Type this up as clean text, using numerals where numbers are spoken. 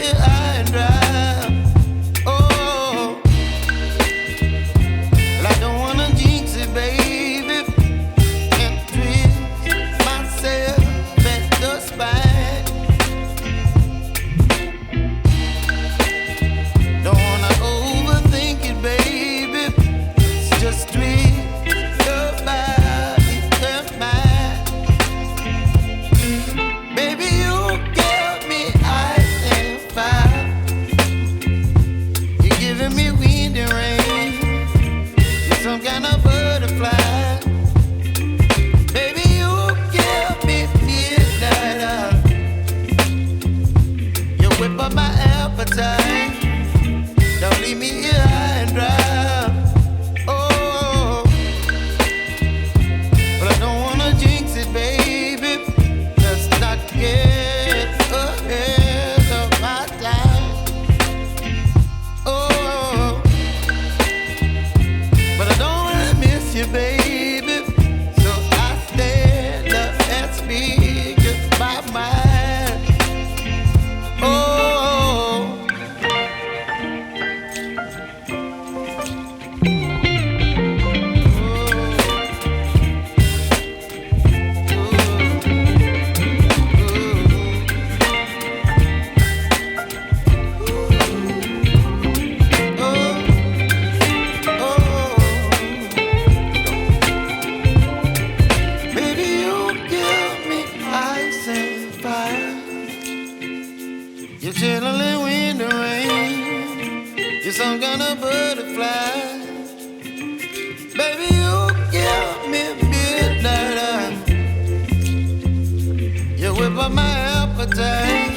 here high and dry. Oh, well, I don't wanna jinx it, baby, and twist myself at the spine. Don't wanna overthink it, baby. It's just twist your body and mine. Baby, you give me ice and fire. You're giving me wind and rain. You're some kind of butterfly. Baby, you give me midnight. You whip up my appetite. Don't leave me here high and dry. Oh, but I don't wanna jinx it, baby. Let's not get ahead of my time. Oh, but I don't wanna miss you, baby. So I stand up and speak my mind. Oh. Baby, you give me ice and fire. You're chilling wind and rain. You're some kind of butterfly. Baby, you give me midnight. You whip up my appetite.